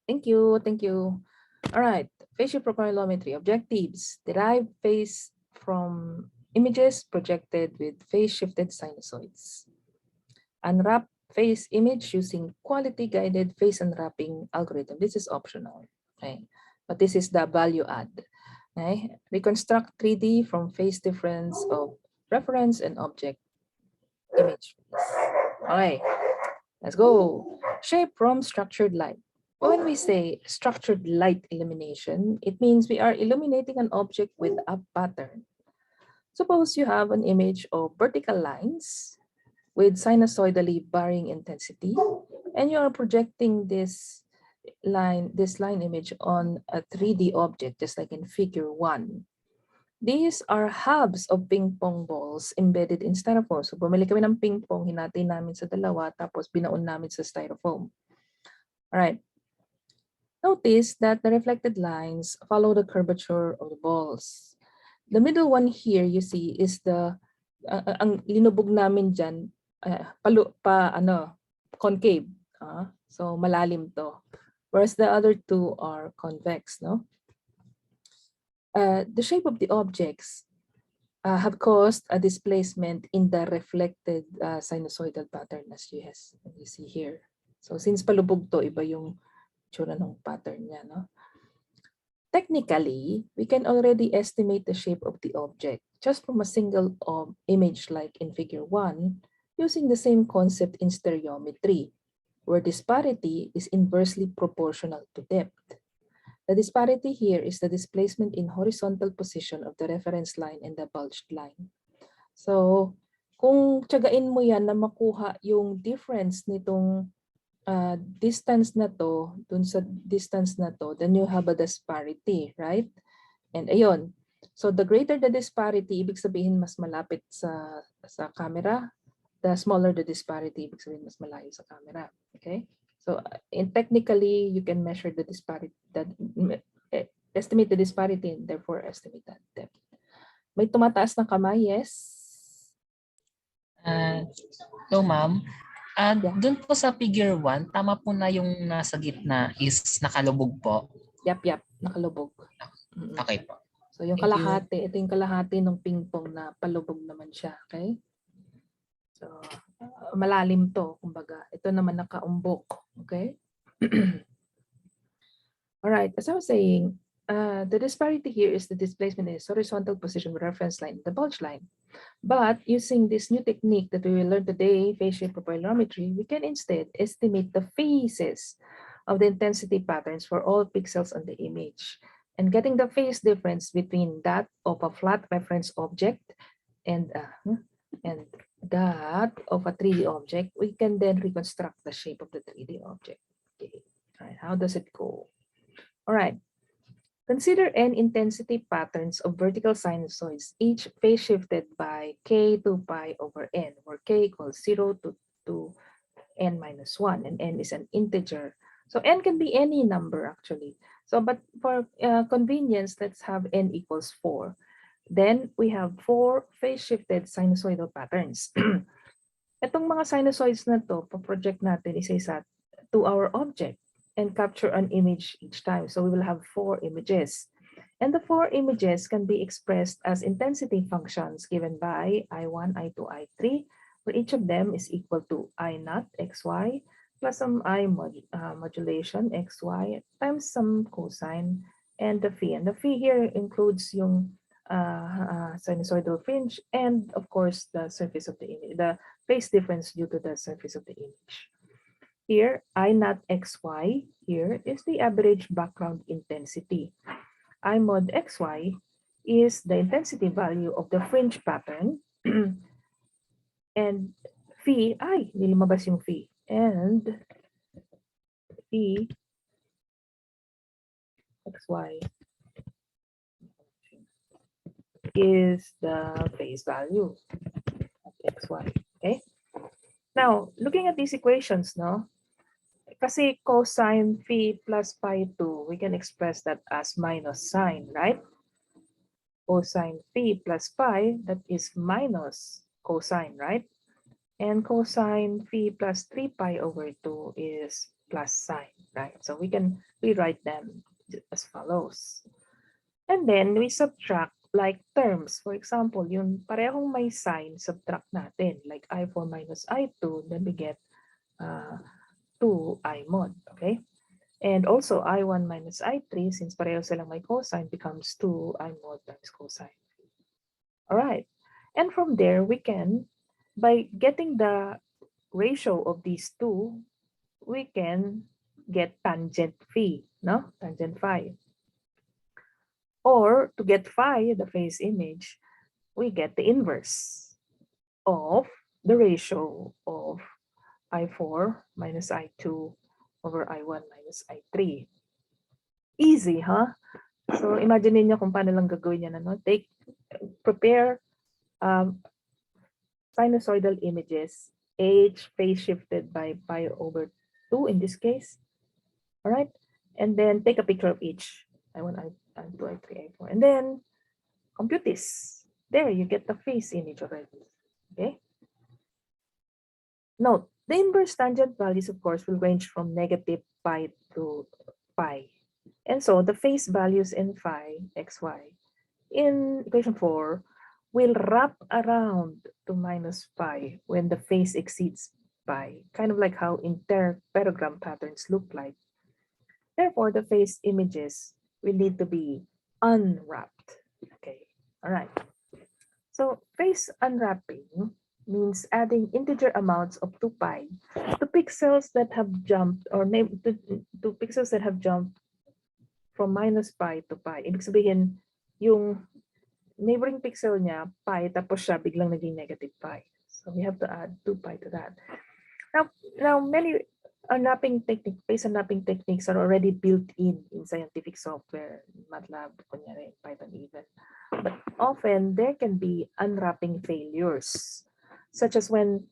Thank you. Thank you. All right. Facial profilometry objectives. Derive face from images projected with phase-shifted sinusoids. Unwrap face image using quality-guided face unwrapping algorithm. This is optional. Okay. But this is the value add. Okay. Reconstruct 3D from phase difference of reference and object image. Okay. Let's go. Shape from structured light. When we say structured light illumination, it means we are illuminating an object with a pattern. Suppose you have an image of vertical lines with sinusoidally varying intensity, and you are projecting this line image on a 3D object, just like in figure 1. These are hubs of ping pong balls embedded in styrofoam. So bumili kami ng ping pong, hinati namin sa dalawa, tapos binaon namin sa styrofoam. All right. Notice that the reflected lines follow the curvature of the balls. The middle one here you see is the ang linubog namin dyan concave. So malalim to. Whereas the other two are convex, no? The shape of the objects have caused a displacement in the reflected sinusoidal pattern as you see here. So since palubog to, iba yung tsura ng pattern niya, no? Technically, we can already estimate the shape of the object just from a single image like in figure 1 using the same concept in stereometry, where disparity is inversely proportional to depth. The disparity here is the displacement in horizontal position of the reference line and the bulged line. So, kung tiyagain mo yan na makuha yung difference nitong distance na to, dun sa distance na to, then you have a disparity, right? And ayun. So, the greater the disparity, ibig sabihin mas malapit sa camera. The smaller the disparity, ibig sabihin mas malayo sa camera. Okay? So, technically, you can measure the disparity, estimate the disparity, and therefore estimate that depth. May tumataas ng kamay, yes? No, ma'am. Doon po sa figure 1, tama po na yung nasa gitna is nakalubog po. Yap, nakalubog. Okay po. So, yung kalahati, ito yung kalahati ng ping pong na palubog naman siya. Okay? So, malalim to, kumbaga. Ito naman nakaumbok. Okay? All right, as I was saying, the disparity here is the displacement in its horizontal position with reference line, the bulge line. But using this new technique that we will learn today, facial profilometry, we can instead estimate the phases of the intensity patterns for all pixels on the image. And getting the phase difference between that of a flat reference object and that of a 3D object, we can then reconstruct the shape of the 3D object. Okay. All right. How does it go? All right. Consider n intensity patterns of vertical sinusoids, each phase shifted by k 2 pi over n, where k equals 0 to n minus 1, and n is an integer. So n can be any number actually. So, but for convenience, let's have n equals 4. Then we have 4 phase shifted sinusoidal patterns. Itong mga sinusoids na to, pa-project natin isa-isa to our object and capture an image each time. So we will have 4 images. And the 4 images can be expressed as intensity functions given by I1, I2, I3, where each of them is equal to I0 xy plus some I modulation xy times some cosine and the phi. And the phi here includes yung sinusoidal fringe and of course the surface of the image, the phase difference due to the surface of the image. Here, I0 xy here is the average background intensity. I mod xy is the intensity value of the fringe pattern. And phi, nilumabas yung phi. And phi xy is the phase value of xy. Okay? Now, looking at these equations, no? Kasi cosine phi plus pi 2, we can express that as minus sine, right? Cosine phi plus pi, that is minus cosine, right? And cosine phi plus 3 pi over 2 is plus sign, right? So we can rewrite them as follows. And then we subtract like terms. For example, yung parehong may sign, subtract natin. Like I4 minus I2, then we get 2I mod, okay? And also I1 minus I3, since pareho silang may cosine, becomes 2I mod times cosine. All right. And from there, we can, by getting the ratio of these two, we can get tangent phi, no? Tangent phi. Or to get phi, the phase image, we get the inverse of the ratio of I4 minus I2 over I1 minus I3. Easy, huh? So imagine niyo kung paano lang gagawin yan. Ano? Prepare sinusoidal images, H phase shifted by pi over 2 in this case. All right. And then take a picture of each. I1, I2, I3, I4. And then compute this. There, you get the phase image already. Okay. Note, the inverse tangent values, of course, will range from negative pi to pi. And so the phase values in phi, xy, in equation 4 will wrap around to minus pi when the phase exceeds pi, kind of like how interferogram patterns look like. Therefore, the phase images will need to be unwrapped. Okay, all right. So phase unwrapping means adding integer amounts of 2 pi to pixels that have jumped or to pixels that have jumped from minus pi to pi. Ibig sabihin, yung neighboring pixel niya, pi, tapos siya biglang naging negative pi. So we have to add 2 pi to that. Now many unwrapping technique, phase unwrapping techniques are already built in scientific software, MATLAB, kunyari, Python even. But often there can be unwrapping failures, such as when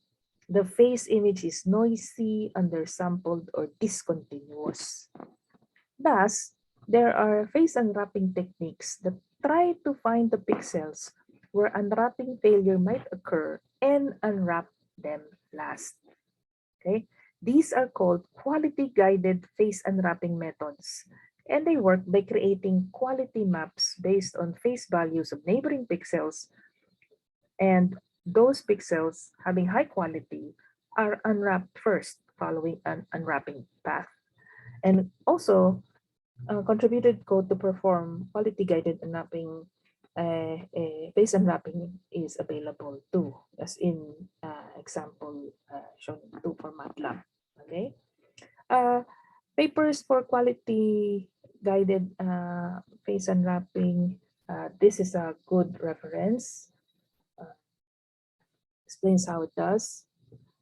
the phase image is noisy, undersampled, or discontinuous. Thus, there are phase unwrapping techniques that try to find the pixels where unwrapping failure might occur and unwrap them last. Okay, these are called quality-guided phase unwrapping methods, and they work by creating quality maps based on phase values of neighboring pixels, and those pixels having high quality are unwrapped first following an unwrapping path. And also, contributed code to perform quality-guided unwrapping, phase unwrapping is available too, as in example shown in 2 for MATLAB. Okay, papers for quality-guided phase unwrapping. This is a good reference. Explains how it does,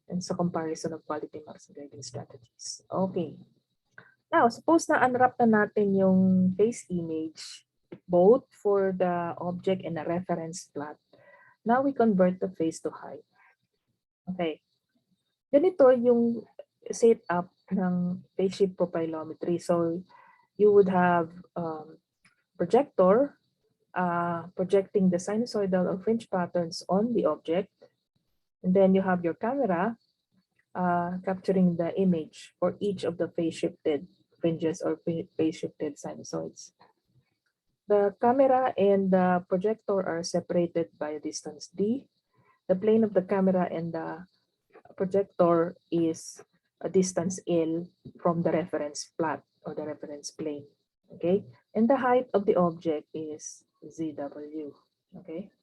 and it's a comparison of quality maps and grading strategies. Okay. Now, suppose na unwrap na natin yung phase image, both for the object and a reference plot. Now we convert the phase to height. Okay. Ganito yung setup ng phase shift profilometry. So you would have projector projecting the sinusoidal or fringe patterns on the object. And then you have your camera capturing the image for each of the phase shifted fringes or phase shifted sinusoids. The camera and the projector are separated by a distance d. The plane of the camera and the projector is a distance L from the reference plot or the reference plane. Okay, and the height of the object is ZW. Okay,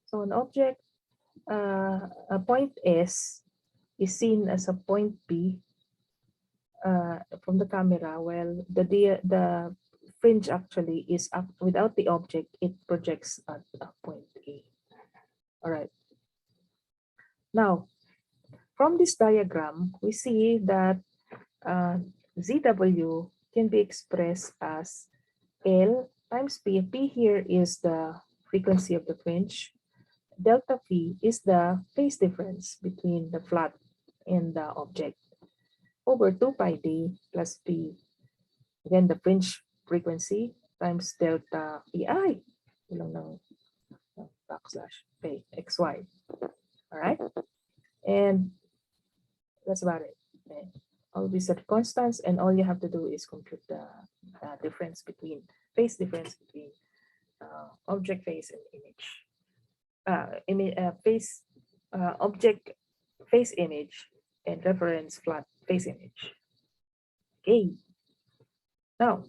so an object, a point S is seen as a point P from the camera. Well, the fringe actually is up without the object, it projects at a point A. All right. Now, from this diagram, we see that ZW can be expressed as L times P. P here is the frequency of the fringe. Delta Phi is the phase difference between the flat and the object over 2 pi d plus P. Again, the fringe frequency times delta Pi. Ilang ng backslash P, XY. All right. And that's about it. Okay. All these are constants, and all you have to do is compute the difference between phase difference between object phase and image. Phase object phase image and reference flat phase image. Okay. Now,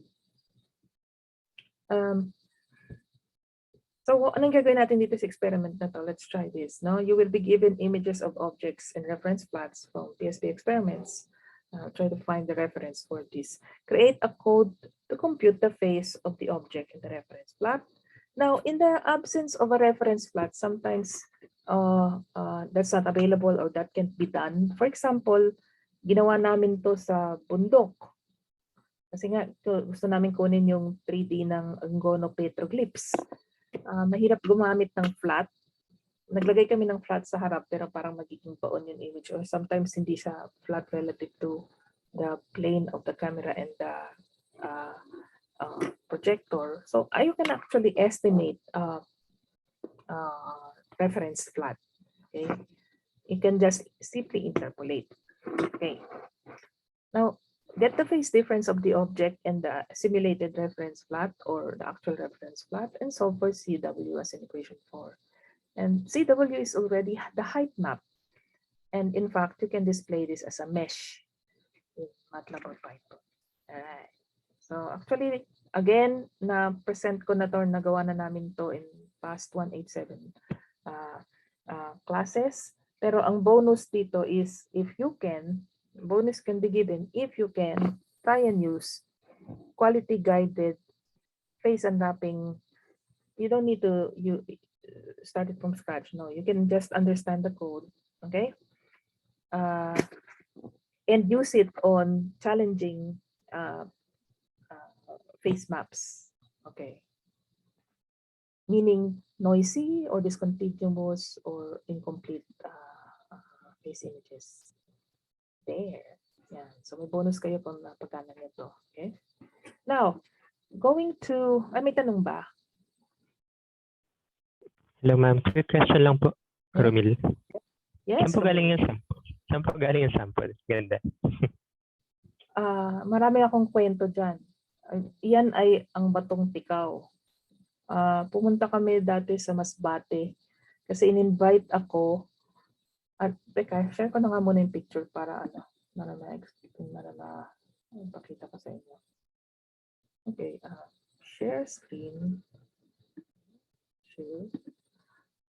so anong gagawin natin dito sa experiment na to? Let's try this. No, you will be given images of objects and reference plots from PSP experiments. Try to find the reference for this. Create a code to compute the phase of the object in the reference plot. Now, in the absence of a reference plot, sometimes that's not available or that can't be done. For example, ginawa namin to sa bundok. Kasi nga, gusto namin kunin yung 3D ng Angono petroglyphs. Mahirap gumamit ng flat. Naglagay kami ng flat sa harap pero parang magiging baon yung image, or sometimes hindi siya flat relative to the plane of the camera and the projector. So you can actually estimate reference flat. Okay, you can just simply interpolate. Okay, now get the phase difference of the object and the simulated reference plot or the actual reference plot and solve for CW as in equation 4. And CW is already the height map. And in fact, you can display this as a mesh in MATLAB or Python. Alright. So actually, again, na-present ko na to, nagawa na namin to in past 187 classes. Pero ang bonus dito is if you can, bonus can be given if you can try and use quality guided phase unwrapping. You don't need to start it from scratch. No, you can just understand the code, okay? And use it on challenging phase maps, okay? Meaning noisy or discontinuous or incomplete phase images. There. Yeah. So may bonus kayo kung napagana nito. Okay? Now, going to, may tanong ba? Hello ma'am, quick question lang po, Romil. Yes. Saan po galing yung sample? Saan po galing yung sample? Ganda. Marami akong kwento dyan. Yan ay ang Batong Tikaw. Pumunta kami dati sa Masbate kasi in-invite ako. At teka, share ko na nga muna yung picture para pakita ko sa inyo. Okay, share screen. Share.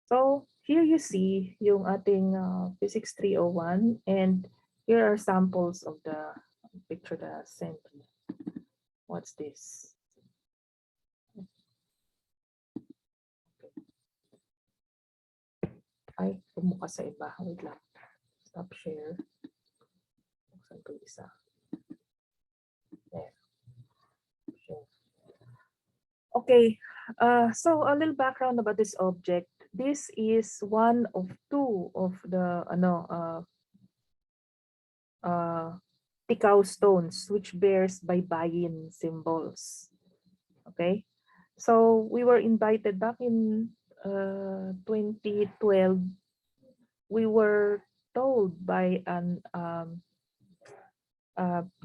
So, here you see yung ating Physics 301 and here are samples of the picture that I sent you. What's this? Okay. Ay, pumuka sa iba. Wait lang. Stop share. Buksan ko isa. There. Share. Okay. So, a little background about this object. This is one of two of the Tikaw stones which bears baybayin symbols. Okay, so we were invited back in 2012. We were told by an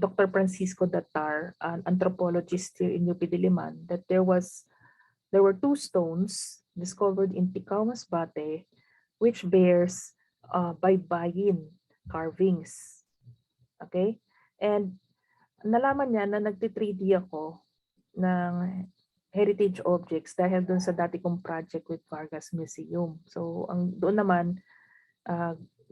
Dr. Francisco Datar, an anthropologist here in UP Diliman, that there were two stones discovered in Tikaw, Masbate, which bears baybayin carvings. Okay? And nalaman niya na nagti-3D ako ng heritage objects dahil dun sa dati kong project with Vargas Museum. So, doon naman,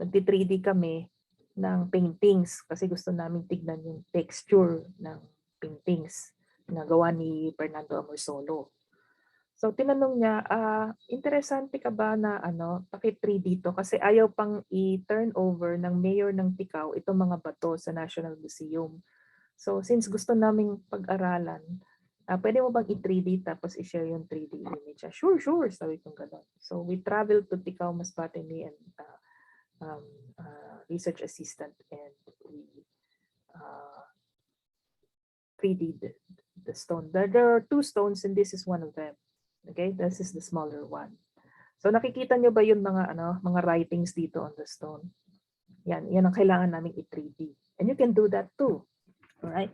nagti-3D kami ng paintings kasi gusto namin tignan yung texture ng paintings na gawa ni Fernando Amorsolo. So tinanong niya, interesante ka ba na paki-3 dito kasi ayaw pang i-turn over ng mayor ng Tikaw itong mga bato sa National Museum. So since gusto naming pag-aralan, pwede mo bang i-3D tapos i-share yung 3D image? Sure, sabi kong gano'n. So we traveled to Tikaw, Masbate, me and research assistant, and we 3D the stone. There are two stones and this is one of them. Okay, this is the smaller one. So nakikita nyo ba yung mga writings dito on the stone? Yan ang kailangan namin i-3D. And you can do that too. All right.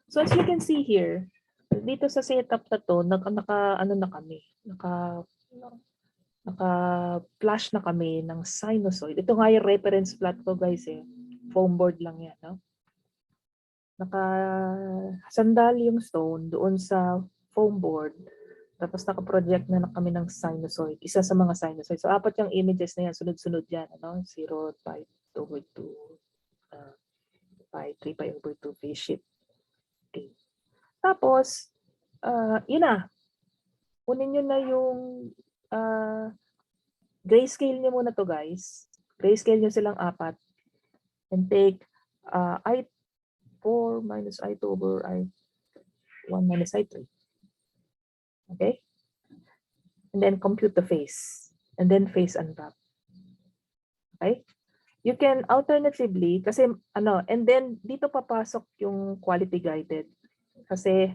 So as you can see here, dito sa setup na to, ano na kami, naka-flash na kami ng sinusoid. Ito nga yung reference plot ko guys eh. Foam board lang yan. No? Naka-sandal yung stone doon sa foam board. Tapos naka-project na kami ng sinusoid. Isa sa mga sinusoid. So apat yung images na yan. Sunod-sunod yan. Ano? 0, 5 over 2, 5, 3 pi over 2 phase shift. Okay. Tapos, yun na. Kunin nyo na yung grayscale nyo muna to guys. Grayscale nyo silang apat. And take I4 minus I2 over I1 minus I3. Okay? And then compute the phase. And then phase unwrap. Okay? You can alternatively, kasi and then dito papasok yung quality guided. Kasi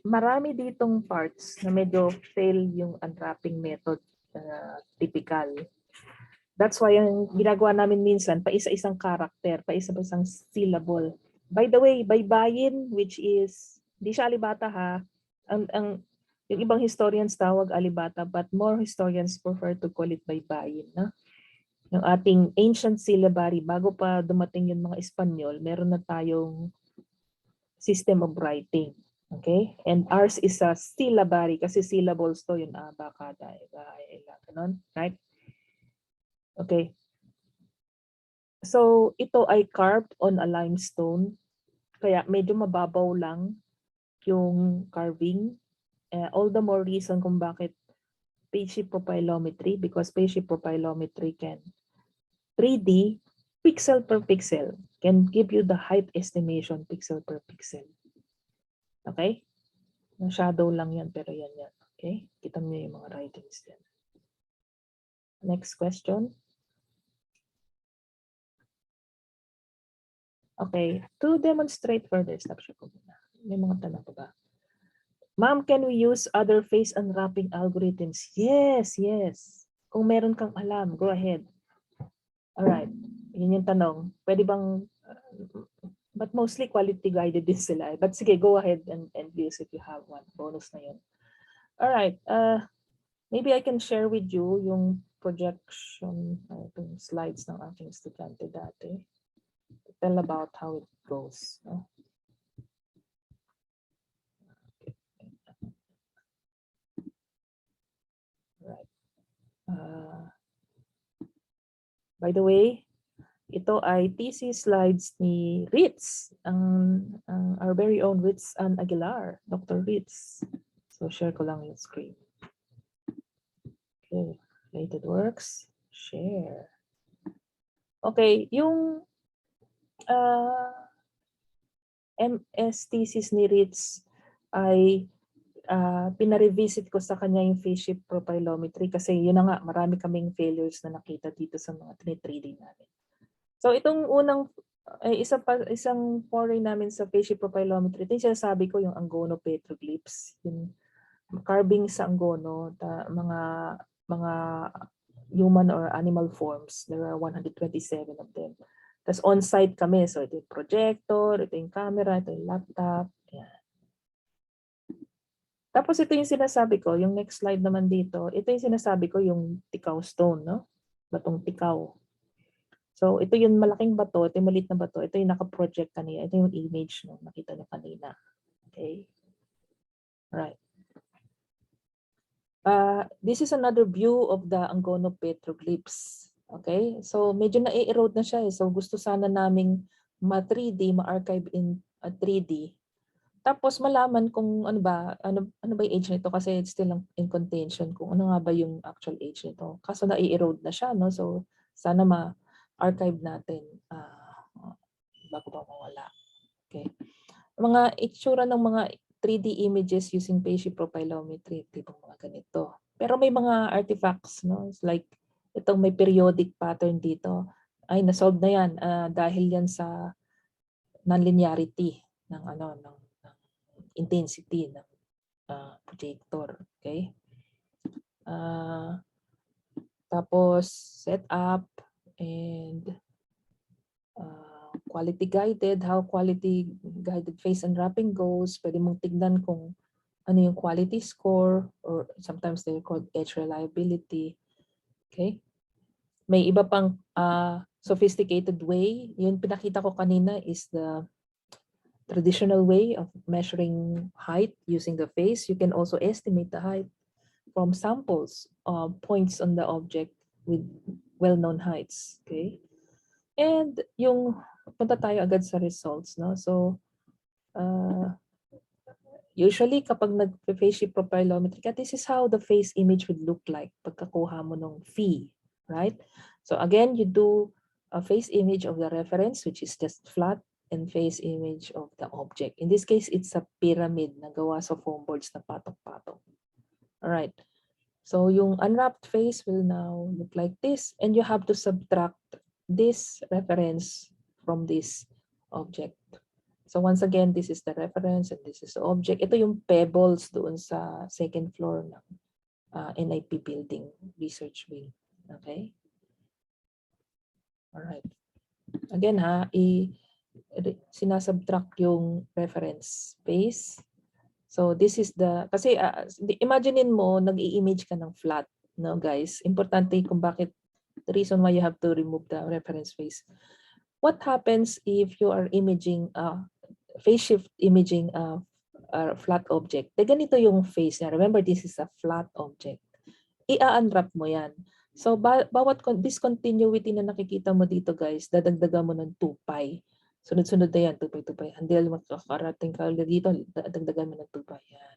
marami ditong parts na medyo fail yung unwrapping method typical. That's why yung ginagawa namin minsan, paisa-isang character, paisa-isang syllable. By the way, baybayin, which is, di siya alibata ha, yung ibang historians tawag alibata, but more historians prefer to call it baybayin. No? Yung ating ancient syllabary, bago pa dumating yung mga Espanyol, meron na tayong system of writing. Okay? And ours is a syllabary kasi syllables to yun, baka, ganon, right? Okay. So, ito ay carved on a limestone. Kaya medyo mababaw lang yung carving. All the more reason kung bakit spaceship profilometry, because spaceship profilometry can 3D pixel per pixel, can give you the height estimation pixel per pixel. Okay? Shadow lang yan, pero yan. Okay? Kita mo yung mga writings yan. Next question. Okay, to demonstrate further, stop siya ko muna. May mga tanong pa ba? Ma'am, can we use other phase unwrapping algorithms? Yes, yes. Kung meron kang alam, go ahead. Alright, yun yung tanong. Pwede bang, but mostly quality guided din sila. But sige, go ahead and use if you have one. Bonus na yun. Alright, maybe I can share with you yung projection, yung slides ng aking estudyante dati. Tell about how it goes. No? Right. By the way, ito ay thesis slides ni Ritz, our very own Ritz and Aguilar, Dr. Ritz. So share ko lang yung screen. Okay, related works, share. Okay, yung MS thesis ni Ritz ay pina-revisit ko sa kanya yung phase shift profilometry kasi yun na nga, marami kaming failures na nakita dito sa mga 3D namin. So itong unang, isang foray namin sa phase shift profilometry, ito yung sinasabi ko, yung Angono petroglyphs, yung carving sa Angono, mga human or animal forms. There are 127 of them. Tapos on-site kami, so ito yung projector, ito yung camera, ito yung laptop. Yan. Tapos ito yung sinasabi ko, yung next slide naman dito, ito yung sinasabi ko, yung tikaw stone, no? Batong tikaw. So ito yung malaking bato, ito yung maliit na bato, ito yung naka-project kanina, ito yung image no, nakita nyo kanina. Okay. Right. This is another view of the Angono petroglyphs. Okay, so medyo na-erode na siya. So gusto sana naming ma-3D, ma-archive in 3D. Tapos malaman kung ano ba yung age nito kasi it's still in contention kung ano nga ba yung actual age nito. Kaso na-erode na siya, no? So sana ma-archive natin bago pa mawala. Okay. Mga itsura ng mga 3D images using phase shift profilometry, tipong mga ganito. Pero may mga artifacts, no? It's like itong may periodic pattern dito. Ay, na-solve na yan dahil yan sa nonlinearity ng ng intensity ng projector. Okay? Tapos set up and quality guided, how quality guided face unwrapping goes. Pwede mong tignan kung ano yung quality score, or sometimes they're called edge reliability. Okay? May iba pang sophisticated way. Yung pinakita ko kanina is the traditional way of measuring height using the face. You can also estimate the height from samples of points on the object with well-known heights. Okay? And yung punta tayo agad sa results, no? So usually kapag nag-face shift profilometry ka, this is how the face image would look like pagkakuha mo ng phi, right? So again, you do a face image of the reference, which is just flat, and face image of the object. In this case, it's a pyramid na gawa sa foam boards na patok-patok. All right. So yung unwrapped face will now look like this, and you have to subtract this reference from this object. So once again, this is the reference and this is the object. Ito yung pebbles doon sa second floor ng NIP building, research wing. Okay? All right. Again sinasubtract yung reference face. So this is kasi imaginein mo, nag-i-image ka ng flat, no guys? Importante kung bakit, the reason why you have to remove the reference face. What happens if you are imaging, face shift imaging a flat object? Ganito yung face niya. Remember, this is a flat object. I-unwrap mo yan. So bawat discontinuity na nakikita mo dito guys, dadagdagan mo ng 2 pi. Sunod-sunod na yan, 2 pi, 2 pi. Until makakarating ka dito, dadagdagan mo ng 2 pi. Yan.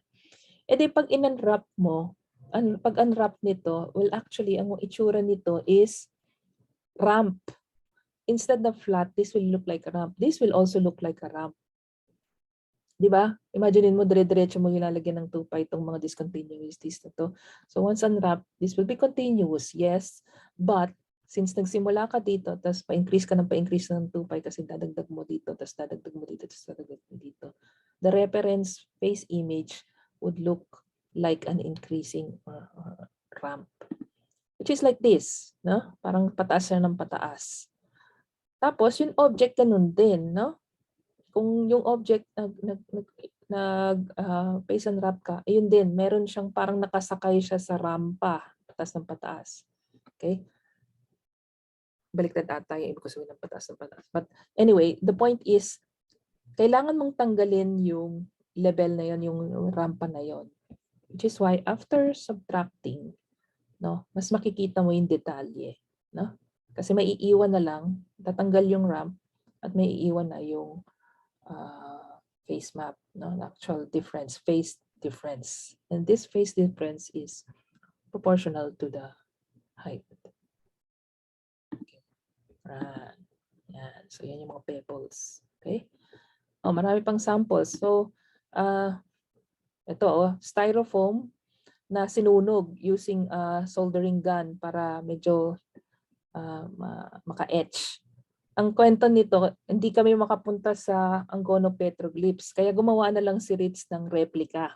E di pag in-unwrap mo, pag unwrap nito, well actually, ang itsura nito is ramp. Instead of flat, this will look like a ramp. This will also look like a ramp. Di ba? Imaginein mo, dire-diretso mo ilalagyan ng 2 pi itong mga discontinuities na to. So once unwrapped, this will be continuous, yes. But since nagsimula ka dito, tapos pa-increase ka ng 2 pi kasi dadagdag mo dito, tapos dadagdag mo dito, tapos dadagdag mo dito. The reference face image would look like an increasing ramp. Which is like this, no? Parang pataas na ng pataas. Tapos yung object ganun din, no? Kung yung object face unwrap ka, ayun din, meron siyang parang nakasakay siya sa rampa, pataas ng pataas. Okay? Baliktad ata yung ibig ko sabihin ng pataas ng pataas. But anyway, the point is, kailangan mong tanggalin yung level na yon, yung rampa na yon. Which is why after subtracting, no, mas makikita mo yung detalye, no? Kasi maiiwan na lang, tatanggal yung ramp at maiiwan na yung face map, no, actual difference, face difference. And this face difference is proportional to the height. Okay. Yan. So yan yung mga pebbles. Okay? Oh, marami pang samples. So ito styrofoam na sinunog using soldering gun para medyo maka-etch. Ang kwento nito, hindi kami makapunta sa Angono petroglyphs, kaya gumawa na lang si Ritz ng replica.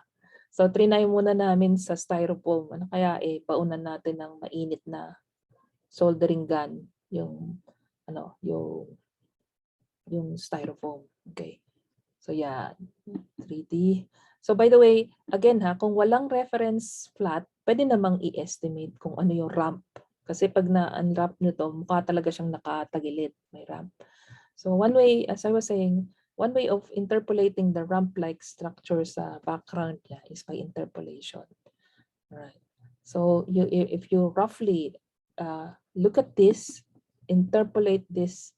So trinay muna namin sa styrofoam. Ano kaya paunan natin ng mainit na soldering gun yung styrofoam. Okay. So yeah, 3D. So by the way, again kung walang reference flat, pwede namang i-estimate kung ano yung ramp. Kasi pag na-unwrap nyo to, mukha talaga siyang nakatagilid, may ramp. So one way, as I was saying, one way of interpolating the ramp-like structure sa background niya is by interpolation. Right. So if you roughly look at this, interpolate this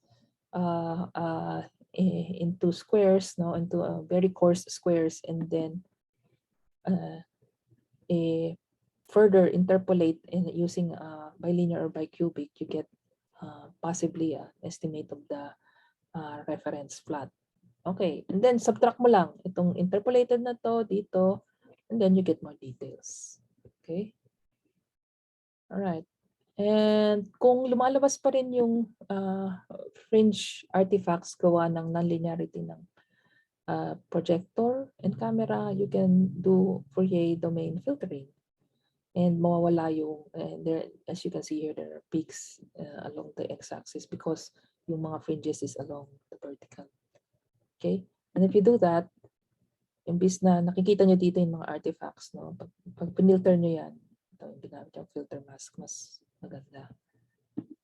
into squares, no, into very coarse squares, and then further interpolate using bilinear or bicubic, you get possibly an estimate of the reference flat. Okay, and then subtract mo lang itong interpolated na to dito, and then you get more details. Okay? All right. And kung lumalabas pa rin yung fringe artifacts gawa ng nonlinearity ng projector and camera, you can do Fourier domain filtering. And mawawala yung, there, as you can see here, there are peaks along the x-axis because yung mga fringes is along the vertical. Okay? And if you do that, imbis na nakikita nyo dito yung mga artifacts, no? Pag pinilter nyo yan, ito yung ginamit yung filter mask, mas maganda.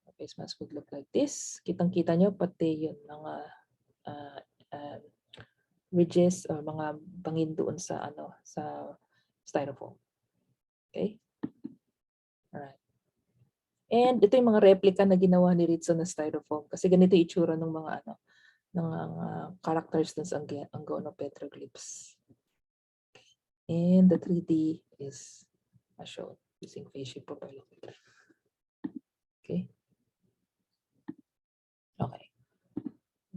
A face mask would look like this. Kitang-kita nyo pati yung mga ridges or mga bangin doon sa sa styrofoam. Okay? Alright. And ito yung mga replica na ginawa ni Ritzo na styrofoam kasi ganito yung itsura ng mga ng characters dun sa Angono petroglyphs. And the 3D is shown using phase shift profilometry. Okay. Okay.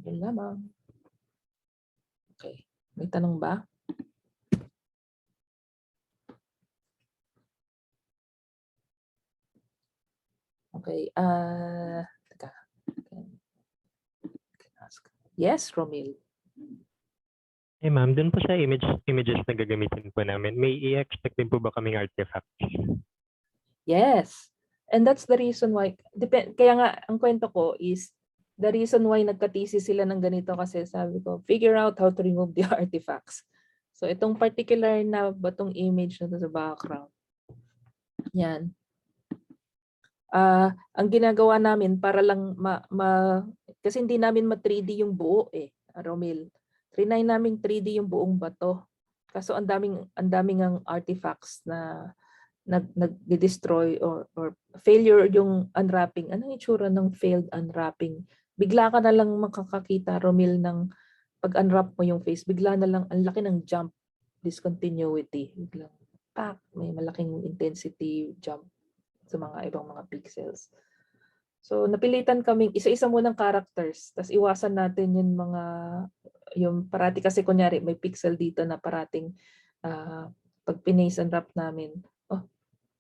Yun lamang. Okay. May tanong ba? Okay. Teka. Yes, Romil. Eh ma'am, dun po sa images na gagamitin po namin, may i-expect din po ba kaming artifacts? Yes. And that's the reason why, kaya nga, ang kwento ko is, the reason why nagka-thesis sila ng ganito kasi sabi ko, figure out how to remove the artifacts. So itong particular na batong image na to sa background, yan. Ang ginagawa namin para lang kasi hindi namin ma-3D yung buo Romil. Trinay namin 3D yung buong bato. Kaso ang daming ang artifacts na nag-destroy or failure yung unwrapping. Anong itsura ng failed unwrapping? Bigla ka na lang makakakita, Romil, ng pag-unwrap mo yung face, bigla na lang ang laki ng jump, discontinuity. Biglang may malaking intensity jump sa mga ibang mga pixels. So napilitan kaming isa-isa munang characters, tapos iwasan natin yung parati kasi kunyari may pixel dito na parating pag pinaste and wrap namin,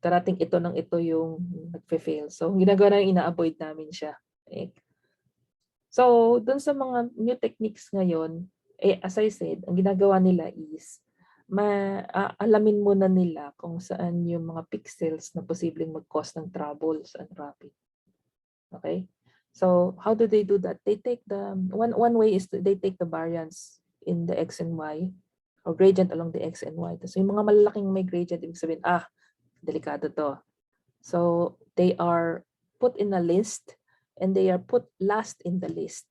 parating ito ng ito yung nagfe-fail. So ginagawa namin, ina-avoid namin siya. So dun sa mga new techniques ngayon, as I said, ang ginagawa nila is alamin muna nila kung saan yung mga pixels na posibleng mag-cause ng trouble sa unwrapping. Okay? So how do they do that? They take one way is they take the variance in the x and y or gradient along the x and y. So yung mga malalaking may gradient, ibig sabihin, delikado to. So they are put in a list and they are put last in the list.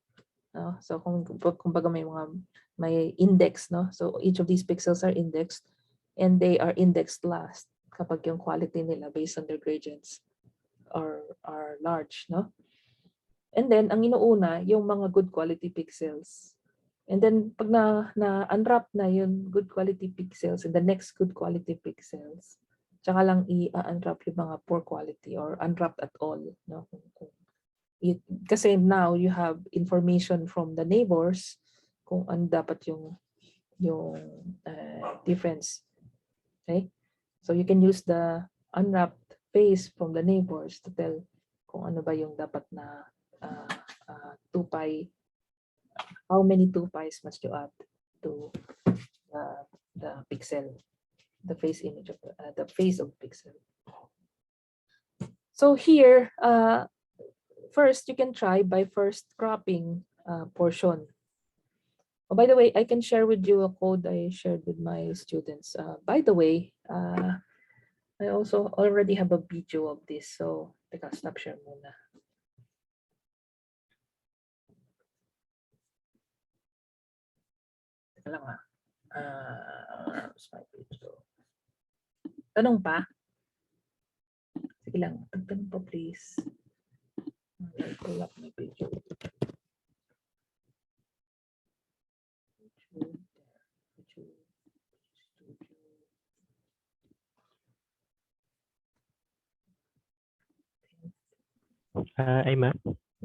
So kumbaga may index, no? So each of these pixels are indexed and they are indexed last kapag yung quality nila based on their gradients are large, no? And then ang inuuna yung mga good quality pixels. And then pag na-unwrap na yung good quality pixels and the next good quality pixels, tsaka lang i-unwrap yung mga poor quality or unwrapped at all, no? Kasi now you have information from the neighbors kung ano dapat yung difference. Okay? So you can use the unwrapped face from the neighbors to tell kung ano ba yung dapat na 2pi, how many 2pis must you add to the pixel, the face image of the face of pixel. So here, first you can try by first cropping portion. Oh, by the way, I can share with you a code I shared with my students. By the way, I also already have a video of this, so teka, stop share muna. Teka lang my video. Tanong pa? Sige lang, tanong pa please. I'll pull up my video. Ay ma'am,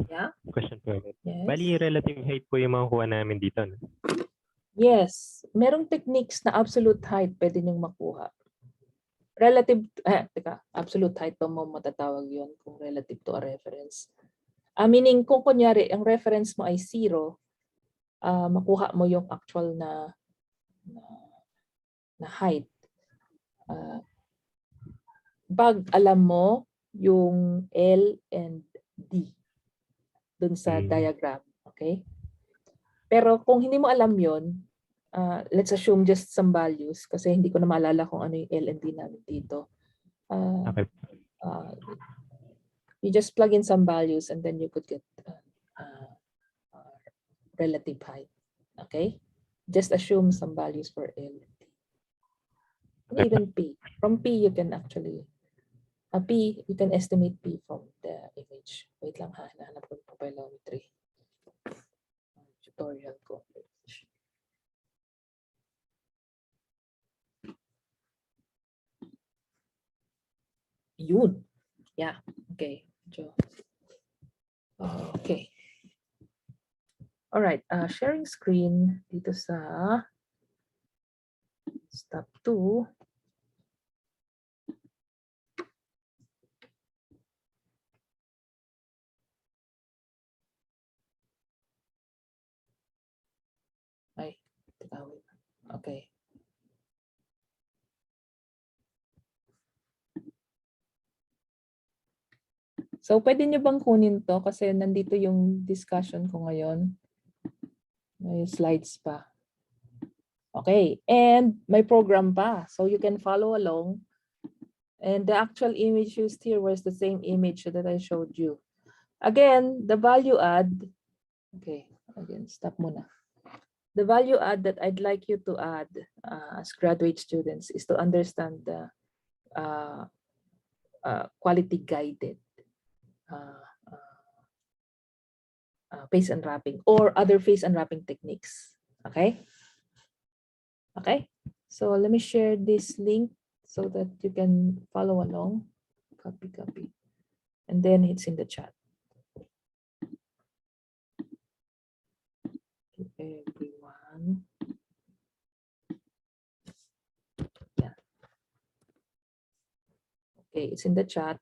Yeah? question po ulit. Yes. Bali, relative height po yung makukuha namin dito, no? Yes. Merong techniques na absolute height pwede niyong makuha. Relative, absolute height pa mo matatawag yun kung relative to a reference. Meaning, kung kunyari, ang reference mo ay 0, makuha mo yung actual na height. Pag alam mo yung L and D. dun sa Mm. diagram. Okay? Pero kung hindi mo alam yon, let's assume just some values kasi hindi ko na maalala kung ano yung L and D namin dito. Okay. You just plug in some values and then you could get relative height. Okay? Just assume some values for L and D. And even P. From P, you can actually, P, you can estimate P from the image. Wait lang ha, hinahanap ko yung profilometry. Tutorial ko. Yun. Yeah. Okay. Okay. All right. Sharing screen dito sa step 2. Ay, wait. Okay. So, pwede nyo bang kunin to? Kasi nandito yung discussion ko ngayon. May slides pa. Okay. And may program pa. So, you can follow along. And the actual image used here was the same image that I showed you. Again, the value add. Okay. Again, stop muna. The value add that I'd like you to add as graduate students is to understand the quality guided face unwrapping or other face unwrapping techniques. Okay? Okay? So let me share this link so that you can follow along. Copy. And then it's in the chat. To everyone. Yeah. Okay, it's in the chat.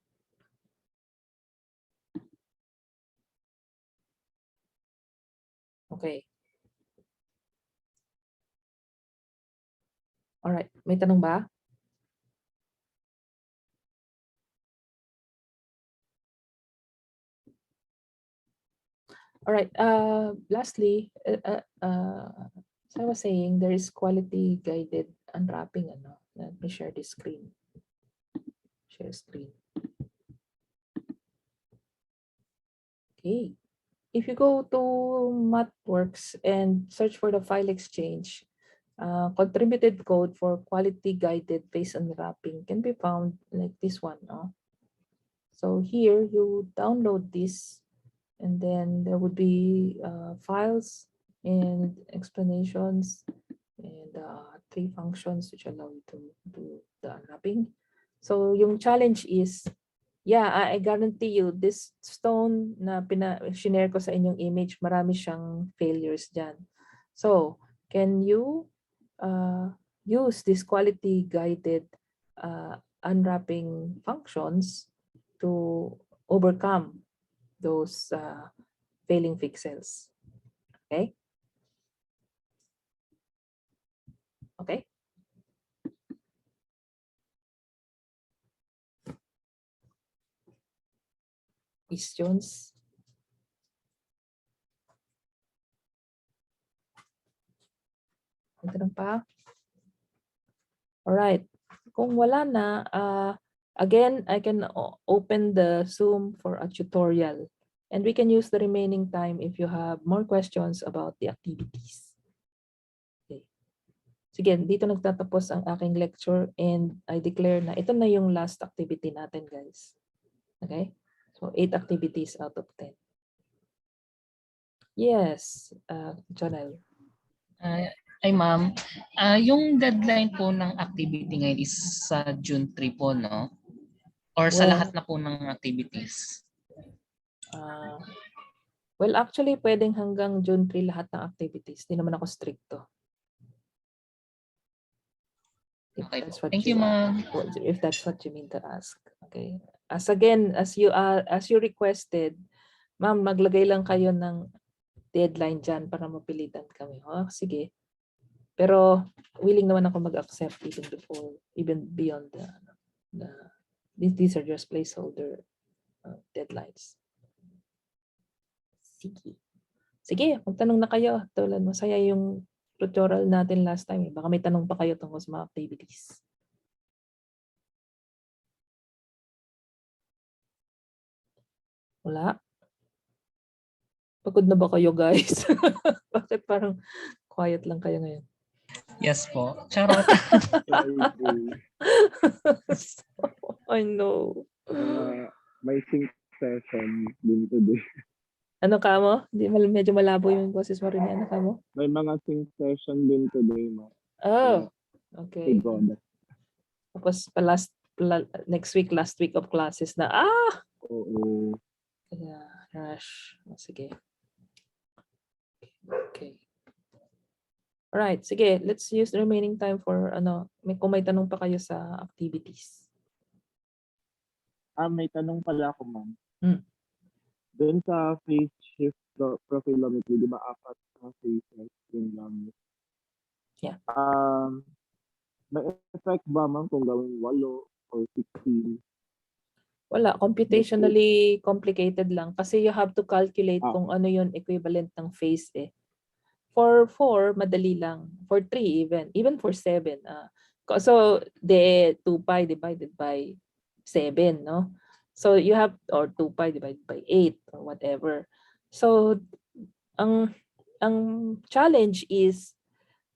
Okay. All right. May tanong ba? All right. Lastly, as I was saying, there is quality guided unwrapping. Let me share this screen. Share screen. Okay. If you go to MathWorks and search for the file exchange, contributed code for quality guided face unwrapping can be found like this one. So here you download this, and then there would be files and explanations and 3 functions which allow you to do the unwrapping. So yung challenge is, yeah, I guarantee you this stone na shinare ko sa inyong image, marami siyang failures dyan. So can you use this quality guided unwrapping functions to overcome those failing pixels? Okay. Okay. Questions? Ito pa. All right. Kung wala na, again, I can open the Zoom for a tutorial. And we can use the remaining time if you have more questions about the activities. Okay. Sige, dito nagtatapos ang aking lecture and I declare na ito na yung last activity natin, guys. Okay? So, 8 activities out of 10. Yes, Janelle. Ay ma'am, yung deadline po ng activity ngayon is sa June 3 po, no? Or sa Well, lahat na po ng activities? Well, actually, pwedeng hanggang June 3 lahat ng activities. Di naman ako stricto. Okay po. Thank you, ma'am. If that's what you mean to ask. Okay. As you requested, ma'am, maglagay lang kayo ng deadline dyan para mapilitan kami. Sige. Pero willing naman ako mag-accept even beyond these are just placeholder deadlines. Sige. Sige, magtanong na kayo. Tulad masaya yung tutorial natin last time. Baka may tanong pa kayo tungkol sa mga activities. Wala? Pagod na ba kayo, guys? Bakit parang quiet lang kayo ngayon? Yes po. Charot. I know. May sync session din today. Ano ka mo? Medyo malabo yung boses mo rin. Ano ka mo? May mga sync session din today, ma. Oh, okay. Goda. Tapos next week, last week of classes na. Oo. Kaya, rush. Sige. Okay. Alright, sige. Let's use the remaining time for, kung may tanong pa kayo sa activities. May tanong pala ako, ma'am. Hmm. Doon sa phase shift profilometry, di ba 4 na phases yung gamit? Yeah. May effect ba, ma'am, kung gawin 8 or 16? Wala, computationally complicated lang kasi you have to calculate kung ano yung equivalent ng phase eh. For 4, madali lang. For 3 even for 7. So, 2 pi divided by 7, no? So, you have, or 2 pi divided by 8 or whatever. So, ang challenge is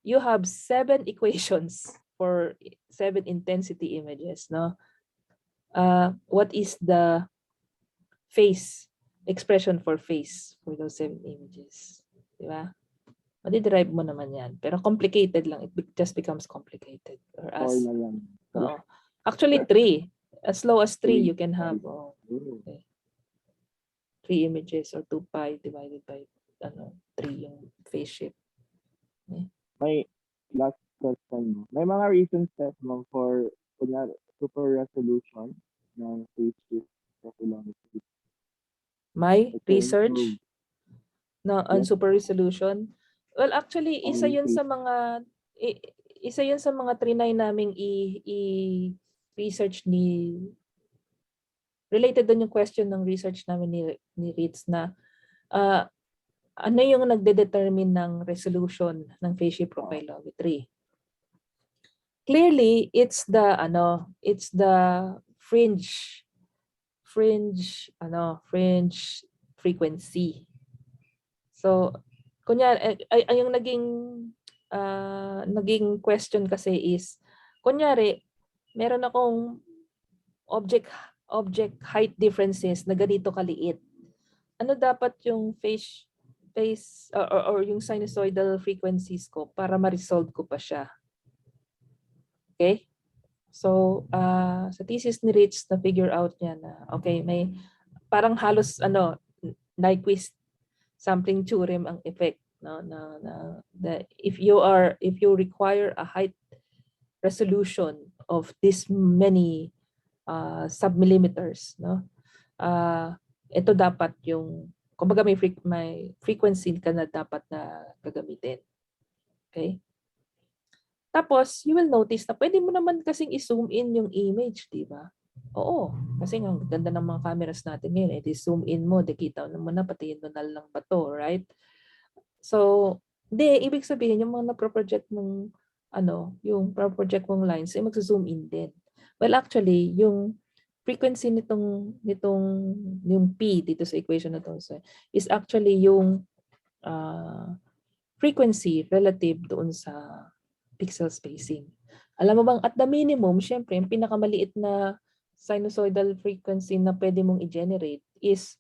you have 7 equations for 7 intensity images, no? What is the phase expression for phase for those 7 images? Di ba? Madi-derive mo naman yan. Pero complicated lang. It just becomes complicated. Or as, na lang. Actually, 3. As low as 3 you can have. Okay. 3 images or 2 pi divided by 3 yung phase shift. Okay. May last question. May mga recent steps mo for super resolution ng phase shift profilometry? My research on super resolution. Well, actually, isa yun sa mga trinay naming i-research related doon yung question ng research namin ni Ritz na ano yung nagde-determine ng resolution ng phase shift profilometry. Clearly, it's the fringe frequency. So, kunyari, yung naging question kasi is, kunyari, meron akong object height differences na ganito kaliit. Ano dapat yung phase or yung sinusoidal frequencies ko para ma-resolve ko pa siya? Okay? So, sa thesis ni Rich, na-figure out niya na, okay, may parang halos, Nyquist sampling theorem ang effect. No, if you require a height resolution of this many submillimeters, no, ito dapat yung, kumbaga may frequency ka na dapat na gagamitin. Okay? Tapos, you will notice na pwede mo naman kasing i-zoom in yung image, di ba? Oo, kasi ang ganda ng mga cameras natin ngayon, zoom in mo, kita mo na, pati yung nunal ng bato, right? So, ibig sabihin, yung mga naproproject mong, yung project mong lines, ay magzo-zoom in din. Well, actually, yung frequency yung P dito sa equation na to, is actually yung frequency relative doon sa pixel spacing. Alam mo bang at the minimum, syempre, yung pinakamaliit na sinusoidal frequency na pwede mong i-generate is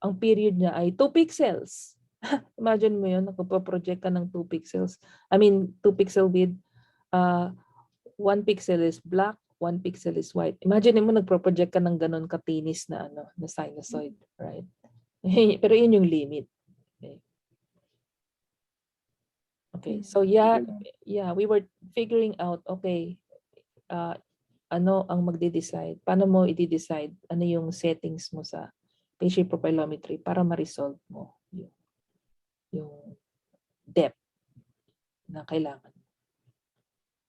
ang period niya ay 2 pixels. Imagine mo yun, nagpo-project ka ng 2 pixels. 2 pixel width. 1 pixel is black, 1 pixel is white. Imagine mo nagpo-project ka ng ganun katinis na na sinusoid, right? Pero yun yung limit. Okay, so yeah, we were figuring out, okay, ano ang magde-decide? Paano mo i-decide ano yung settings mo sa phase shift profilometry para ma-resolve mo yung depth na kailangan.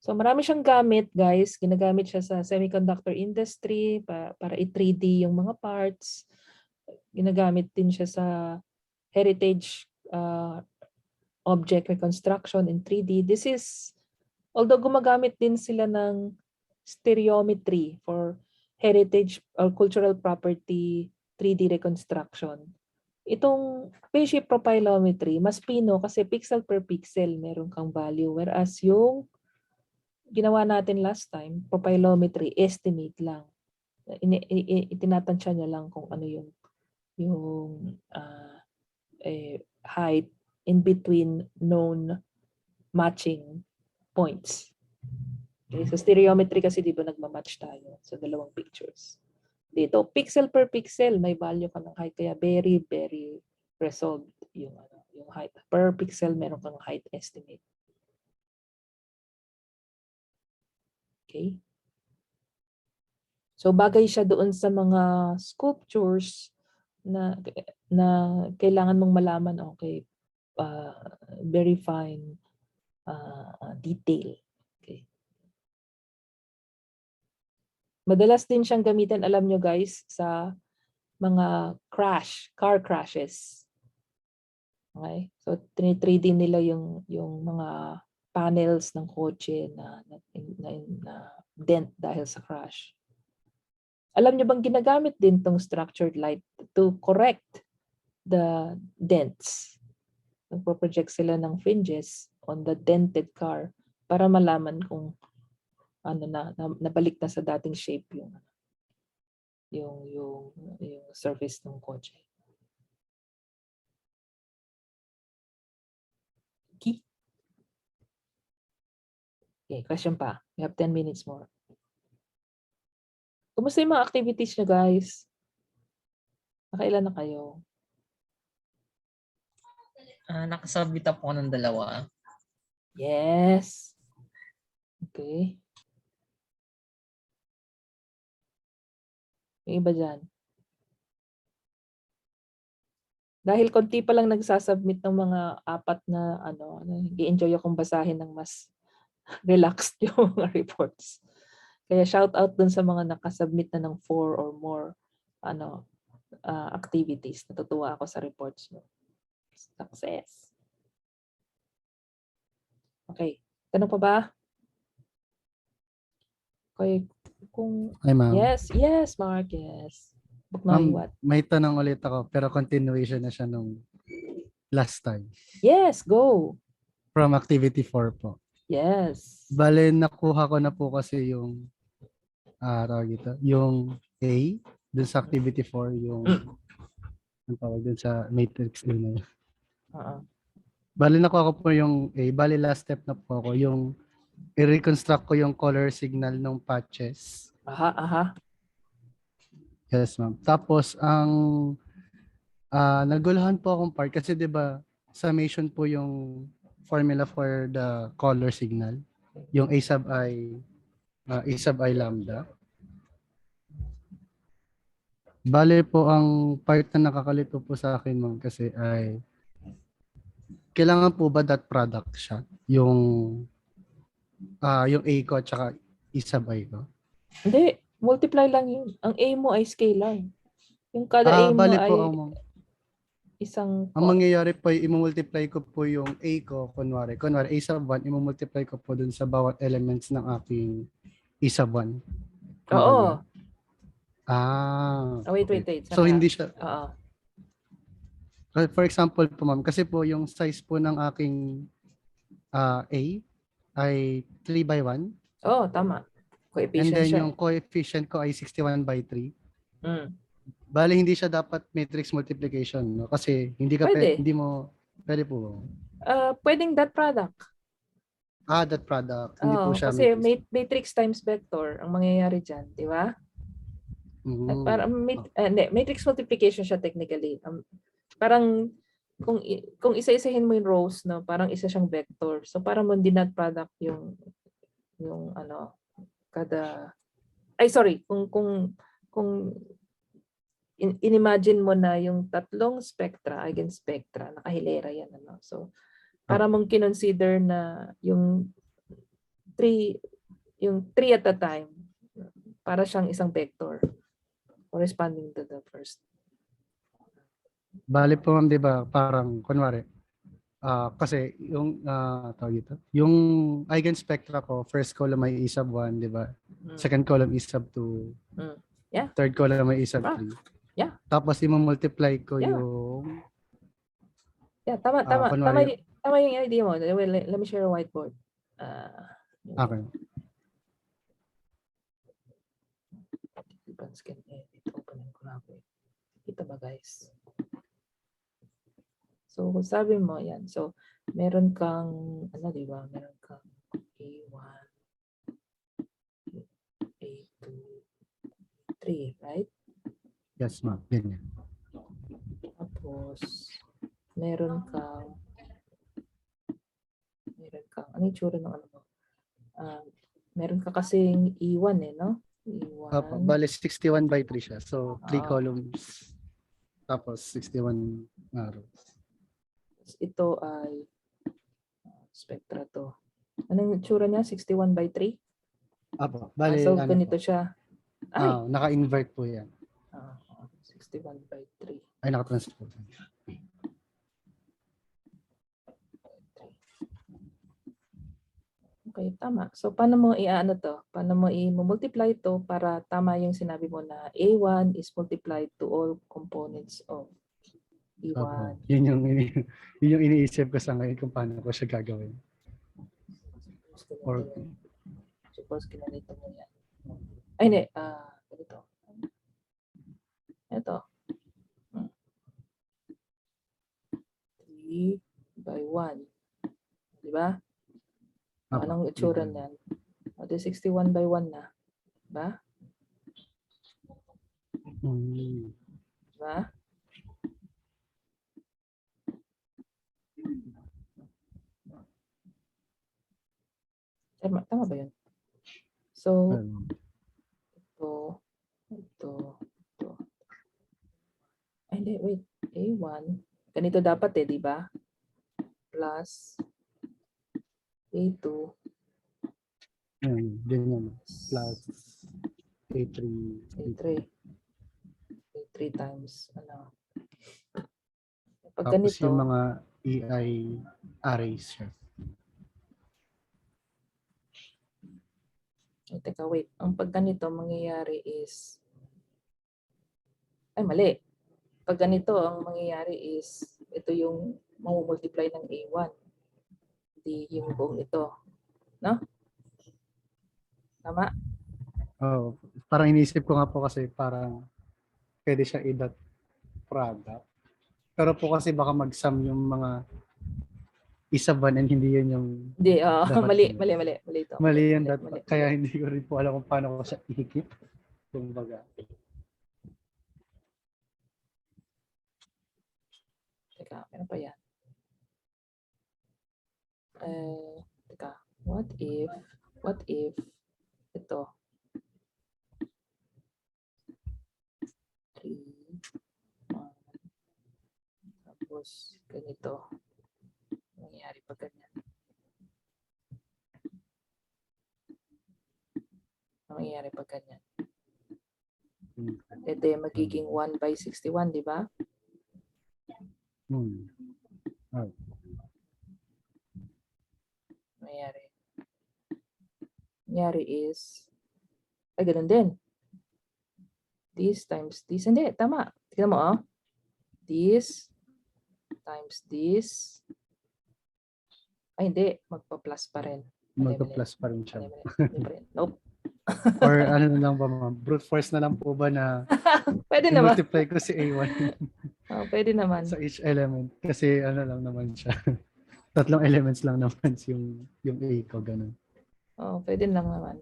So marami siyang gamit, guys. Ginagamit siya sa semiconductor industry para i-3D yung mga parts. ginagamit din siya sa heritage object reconstruction in 3D. This is, although gumagamit din sila ng stereometry for heritage or cultural property 3D reconstruction. Itong phase shift profilometry, mas pino kasi pixel per pixel meron kang value. Whereas yung ginawa natin last time, profilometry, estimate lang. Itinatansya niya lang kung ano yung height in between known matching points. Okay, so stereometry kasi di ba nagmamatch tayo sa dalawang pictures. Dito, pixel per pixel, may value ka ng height. Kaya very, very resolved yung height. Per pixel, meron kang height estimate. Okay. So bagay siya doon sa mga sculptures na kailangan mong malaman, okay, very fine detail. Okay. Madalas din siyang gamitin, alam nyo guys, sa mga car crashes. Okay? So 3D nila yung mga panels ng kotse na dent dahil sa crash. Alam nyo bang ginagamit din tong structured light to correct the dents? Nagpo-project sila ng fringes on the dented car para malaman kung ano nabalik na sa dating shape yung surface ng kotse. Okay. Okay, question pa. We have 10 minutes more. Kumusta yung mga activities nyo, guys? Nakailan na kayo? Nakasabit po ako ng 2. Yes. Okay. Yung iba dyan. Dahil konti pa lang nagsasubmit ng mga 4 na i-enjoy akong basahin ng mas relaxed yung mga reports. Kaya shout out dun sa mga nakasubmit na ng 4 or more activities. Natutuwa ako sa reports nyo. Success. Okay. Tanong pa ba? Okay. Hi, ma'am. Yes, Mark, yes. Book knowing what? May tanong ulit ako, pero continuation na siya nung last time. Yes, go. From activity 4 po. Yes. Bale, nakuha ko na po kasi yung yung A, dun sa activity 4, yung ang tawag dun sa matrix din na yun. Bale, nakuha ko po yung A. Bale, last step na po ako, yung i-reconstruct ko yung color signal ng patches. Aha. Yes, ma'am. Tapos, ang naguluhan po akong part kasi 'di ba summation po yung formula for the color signal. Yung A sub I lambda. Bale po ang part na nakakalito po sa akin ma'am kasi ay kailangan po ba dot product siya? Yung A ko at saka E sub I ko. Hindi, multiply lang yun. Ang A mo ay scalar. Yung kada A mo Bale ay po isang ang mangyayari po ay i-multiply ko po yung A ko, kunwari A sub 1, i-multiply ko po dun sa bawat elements ng aking E sub 1. Oo. Wait. Okay. So hindi siya, Oo. for example po ma'am, kasi po yung size po ng aking A ay 3 by 1. Oo, tama. And Coefficient then siya. yung coefficient ko ay 61 by 3. Mm. Bale, hindi siya dapat matrix multiplication, no? Kasi Pwede. hindi mo, pwede po. Pwedeng dot product. That product. Hindi po siya kasi matrix. matrix times vector ang mangyayari dyan, di ba? Parang matrix multiplication siya technically. Parang kung isa-isahin mo yung rows, no, parang isa siyang vector. So parang mo din dot product yung kada kung inimagine mo na yung tatlong spectra, eigenspectra, nakahilera yan, So para mong kinonsider na yung 3 at a time, para siyang isang vector corresponding to the first Bali po ma'am, 'di ba, parang kunwari, kasi yung tawag dito, yung eigenspectra ko, first column ay E sub 1, 'di ba? Mm. Second column E sub 2, Yeah. third column ay E sub Ah, 3. yeah. Tapos i-multiply ko Yeah. yung Yeah, tama kunwari, tama yung idea mo. Well, let me share a whiteboard. okay. Participants can edit, open and collaborate. Kita ba guys? So, kung sabi mo, yan. So, meron kang, ano, di ba? Meron kang A1, A2, 3, right? Yes ma'am, ganyan. Tapos, meron kang, ano yung tsura ng ano mo? Meron ka kasing E1 no? Opo, E1. bali 61 by 3 siya. So, 3 Ah. columns. Tapos 61 rows. Ito ay spectra to. Anong tsura niya? 61 by 3? Opo, bali So, ano ganito po. siya. Ay! Naka-invert po yan. 61 by 3. Ay, naka-transpose. Okay, tama. So, paano mo i-ano to? Paano mo i-multiply to para tama yung sinabi mo na A1 is multiplied to all components of Opo. E1. Yun yung iniisip ko sa ngayon kung paano ko siya gagawin. Or, Suppose kinalito mo yan. Ay, hindi. Ganito. Ito. 3 by 1. Di ba? opo, Anong itsura niyan? O, di 61 by 1 na. Diba? Diba? Tama ba yun? So, ito. Ay, hindi. Wait. A1. Ganito dapat di ba? Plus A2. ganyan. Plus A3. A3. A3 times, ano. Pag Tapos ganito, yung mga EI arrays siya. teka, wait. Ang pag ganito, mangyayari is, ay, mali. Pag ganito, ang mangyayari is, ito yung mamumultiply ng A1. Hindi yung buong ito. No? Tama? Oh, parang iniisip ko nga po kasi parang pwede siya i-dot product. Pero po kasi baka mag-sum yung mga isaban and hindi yun yung Hindi, dapat mali ito. Mali yan. Mali. Kaya hindi ko rin po alam kung paano ko siya ihikip. Kumbaga. Teka, meron pa yan. Teka, what if, ito, 3, 1, tapos ganito, nangyayari pa ganyan. Nangyayari pa ganyan. Ito yung magiging 1 by 61, di ba? Nangyayari is, ay ganun din. This times this. Hindi, tama. Tignan mo, This times this. Ay, hindi. Magpa-plus pa rin. Magpa-plus pa rin siya. Hindi pa rin. Nope. Or ano na lang ba, ma'am? Brute force na lang po ba na Pwede naman. multiply ko si A1 Pwede naman. sa each element? Kasi ano lang naman siya. 3 elements lang naman yung A ko, ganun. Pwede lang naman.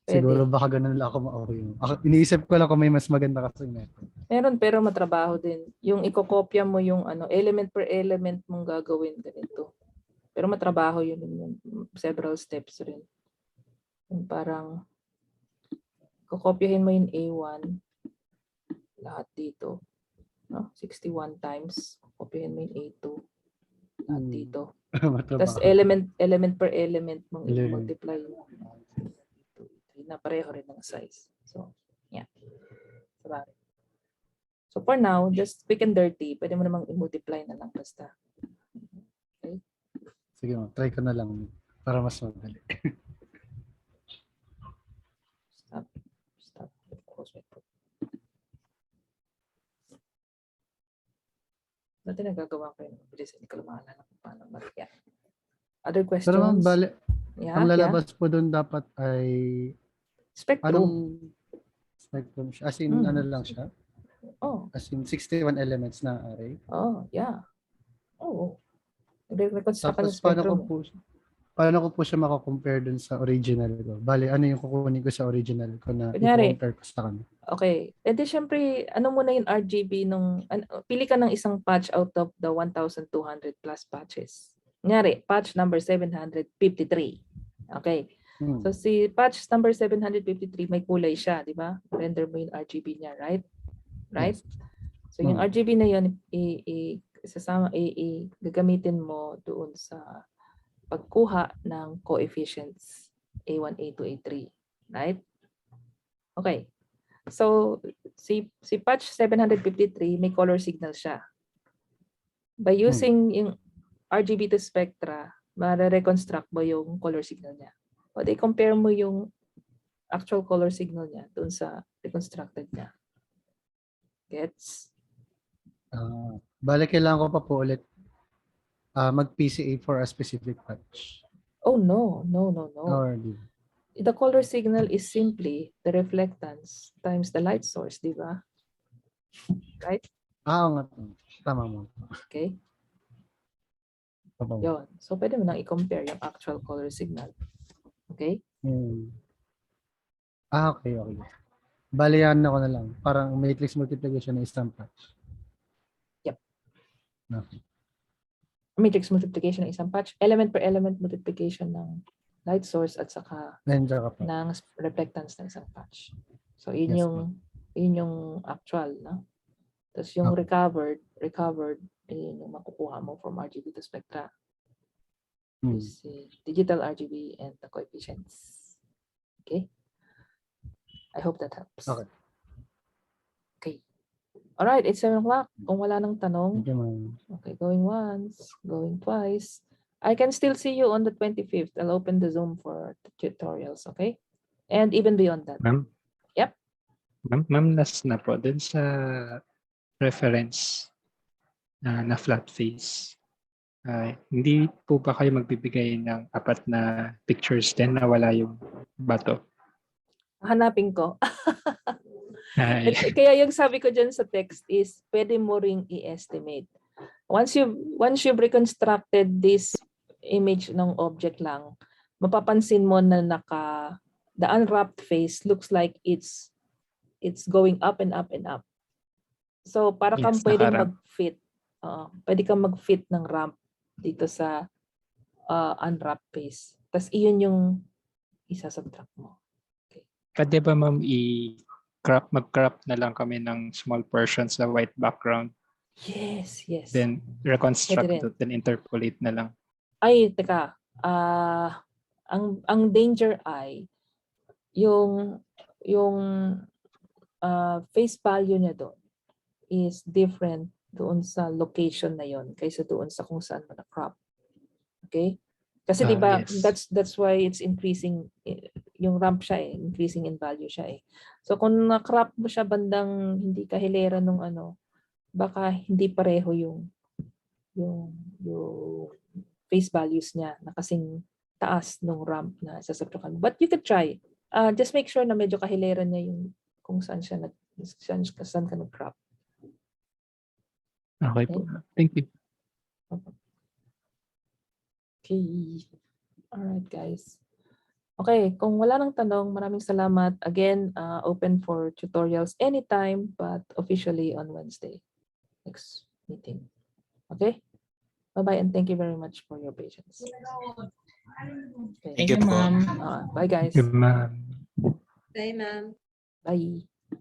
Pwede. Siguro baka ganun lang ako ma-okay. Iniisip ko lang kung may mas maganda kasi method. Meron pero matrabaho din. Yung ikokopya mo yung element per element mong gagawin ganito. Pero matrabaho yun. Several steps rin. Yung parang kokopyahin mo yung A1 lahat dito. 61 times. Kopyahin mo yung A2 lahat dito. Tapos element per element mong i-multiply. Na pareho rin ng size. So, yeah. So for now, just quick and dirty, pwede mo namang i-multiply na lang basta. Sige, ma'am. Try ko na lang para mas madali. Stop. Close my book. Dati nagagawa ko yun. Bilis, hindi ko maalala kung paano mag-yeah. Other questions? Pero ma'am, bali, Yeah, ang lalabas po doon dapat ay Spectrum. anong spectrum siya? As in, Hmm. ano lang siya? Oh, As in, 61 elements na array. yeah. Oh. Nag-reconstruct ka ng Tapos, paano spectrum. ko po siya makakompare dun sa original ko? Bali, ano yung kukunin ko sa original ko na Kunyari, i-compare ko sa kanya? Okay. E di syempre, ano muna yung RGB pili ka ng isang patch out of the 1,200 plus patches. Kunyari, patch number 753. Okay. So si patch number 753 may kulay siya, di ba? Render mo yung RGB niya, right? Right? Yes. So yung RGB na yun, gagamitin mo doon sa pagkuha ng coefficients A1, A2, A3. Right? Okay. So si patch 753 may color signal siya. By using yung RGB to spectra, mare-reconstruct mo yung color signal niya. O di compare mo yung actual color signal niya doon sa reconstructed niya. Gets? Bali, kailangan ko pa po ulit mag-PCA for a specific patch. Oh no. Or, The color signal is simply the reflectance times the light source, di ba? Right? oo nga. Tama mo. Okay. Tama mo. Yon. So pwede mo nang i-compare yung actual color signal. Okay? Okay. Bali, yan ako na lang. Parang matrix multiplication ng isang patch. Yep. Okay. Matrix multiplication ng isang patch, element per element multiplication ng light source at saka Nandiyan ka pa. ng reflectance ng isang patch. So yun Yes, yun yung actual, no? Tapos yung Okay. recovered yun yung makukuha mo from RGB to spectra. Hmm. You see digital RGB and the coefficients. Okay? I hope that helps. Okay. Okay. All right, it's 7 o'clock. Kung wala nang tanong, Thank you, ma'am. okay, going once, going twice. I can still see you on the 25th. I'll open the Zoom for the tutorials, okay? And even beyond that. Ma'am? Yep. Ma'am, last na po. Dun sa reference na flat face. Hindi po ba kayo magbibigay ng 4 na pictures din na wala yung bato? Hanapin ko. Ay, Kaya yung sabi ko dyan sa text is pwede mo ring i-estimate. Once you've reconstructed this image ng object lang, mapapansin mo na the unwrapped face looks like it's going up and up and up. So para kang Yes, pwedeng naka-ramp. mag-fit. Pwede kang mag-fit ng ramp dito sa unwrapped face. Tapos iyon yung isasubtract mo. pwede ba ma'am mag-crop na lang kami ng small portion sa white background, Yes. then reconstruct Pwede rin. it, then interpolate na lang? Ay, teka. Ang danger ay yung face value niya doon is different doon sa location na yon kaysa doon sa kung saan mo na-crop. Okay? Kasi di ba Yes. that's why it's increasing yung ramp siya increasing in value siya So kung na-crop mo siya bandang hindi kahilera nung baka hindi pareho yung face values niya na kasing taas nung ramp na sasubtrakan. But you could try. Just make sure na medyo kahilera niya yung kung saan ka nag-crop. Okay po. Thank you. Okay. Alright, guys. Okay, kung wala nang tanong, maraming salamat. Again, open for tutorials anytime, but officially on Wednesday. Next meeting. Okay? Bye-bye and thank you very much for your patience. Okay. Thank you, ma'am. Bye, guys. Good, ma'am. Bye, ma'am. Bye.